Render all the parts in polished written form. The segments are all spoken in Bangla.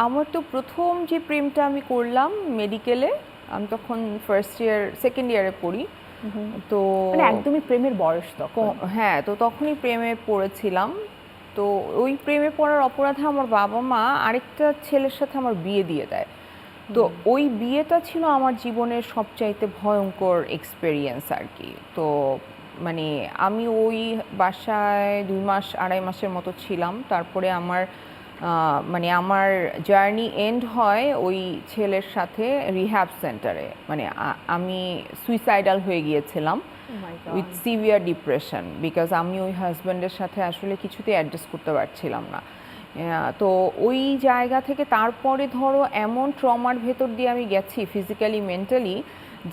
আমার তো প্রথম যে প্রেমটা আমি করলাম মেডিকেলে, আমি তখন ফার্স্ট ইয়ার সেকেন্ড ইয়ারে পড়ি। তো মানে একদমই প্রেমের বয়স তখন। হ্যাঁ, তো তখনই প্রেমে পড়েছিলাম। তো ওই প্রেমে পড়ার অপরাধে আমার বাবা মা আরেকটা ছেলের সাথে আমার বিয়ে দিয়ে দেয়। তো ওই বিয়েটা ছিল আমার জীবনের সবচাইতে ভয়ঙ্কর এক্সপেরিয়েন্স আর কি। তো মানে আমি ওই বাসায় 2 মাস 2.5 মাসের মতো ছিলাম। তারপরে মানে আমার জার্নি এন্ড হয় ওই ছেলের সাথে রিহ্যাব সেন্টারে। মানে আমি সুইসাইডাল হয়ে গিয়েছিলাম উইথ সিভিয়ার ডিপ্রেশন, বিকজ আমি ওই হাজব্যান্ডের সাথে আসলে কিছুতেই অ্যাডজাস্ট করতে পারছিলাম না। তো ওই জায়গা থেকে তারপরে ধরো এমন ট্রমার ভেতর দিয়ে আমি গেছি ফিজিক্যালি মেন্টালি,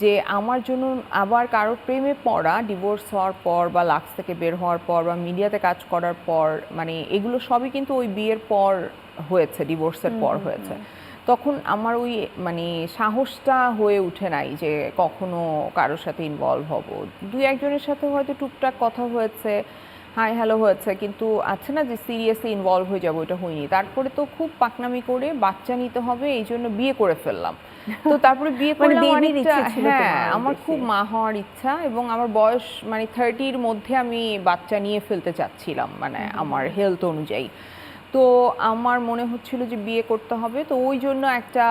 যে আমার জন্য আবার কারো প্রেমে পড়া ডিভোর্স হওয়ার পর বা লাক্স থেকে বের হওয়ার পর বা মিডিয়াতে কাজ করার পর, মানে এগুলো সবই কিন্তু ওই বিয়ের পর হয়েছে, ডিভোর্সের পর হয়েছে। তখন আমার ওই মানে সাহসটা হয়ে উঠে নাই যে কখনো কারোর সাথে ইনভলভ হব। 2-1জনের সাথে হয়তো টুকটাক কথা হয়েছে, হাই হ্যালো হয়েছে, কিন্তু আছে না যে সিরিয়াসলি ইনভলভ হয়ে যাবো, এটা হয়নি। তারপরে তো খুব পাকনামি করে বাচ্চা নিতে হবে এই জন্য বিয়ে করে ফেললাম। তো তারপরে বিয়ে করলাম অনেকটা। হ্যাঁ, আমার খুব মা হওয়ার ইচ্ছা, এবং আমার বয়স মানে 30-র মধ্যে আমি বাচ্চা নিয়ে ফেলতে চাচ্ছিলাম, মানে আমার হেলথ অনুযায়ী। তো আমার মনে হচ্ছিল যে বিয়ে করতে হবে, তো ওই জন্য একটা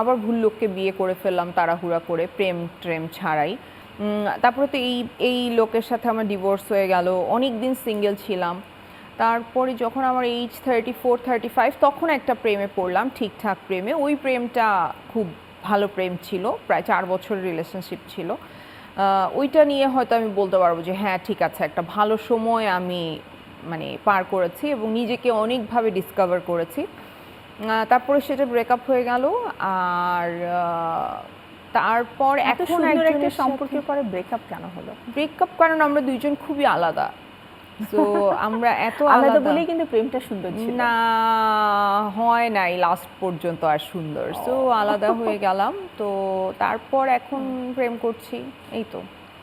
আবার ভুল লোককে বিয়ে করে ফেললাম তাড়াহুড়া করে, প্রেম ট্রেম ছাড়াই। তারপরে তো এই লোকের সাথে আমার ডিভোর্স হয়ে গেল, অনেক দিন সিঙ্গেল ছিলাম। তারপরে যখন আমার এইজ 34-35, তখন একটা প্রেমে পড়লাম, ঠিকঠাক প্রেমে। ওই প্রেমটা খুব ভালো প্রেম ছিল, প্রায় 4 বছরের রিলেশনশিপ ছিল। ওইটা নিয়ে হয়তো আমি বলতে পারবো যে হ্যাঁ ঠিক আছে, একটা ভালো সময় আমি মানে পার করেছি এবং নিজেকে অনেকভাবে ডিসকভার করেছি। তারপরে সেটা ব্রেকআপ হয়ে গেল। আর তারপর এত সুন্দর একটা সম্পর্কের পরে ব্রেকআপ কেন হলো? ব্রেকআপ কারণ আমরা দুইজন খুবই আলাদা। তো আমরা এত আলাদা বলেই কিন্তু প্রেমটা সুন্দর ছিল না, হয় নাই লাস্ট পর্যন্ত আর সুন্দর। সো আলাদা হয়ে গেলাম। তো তারপর এখন প্রেম করছি, এই তো।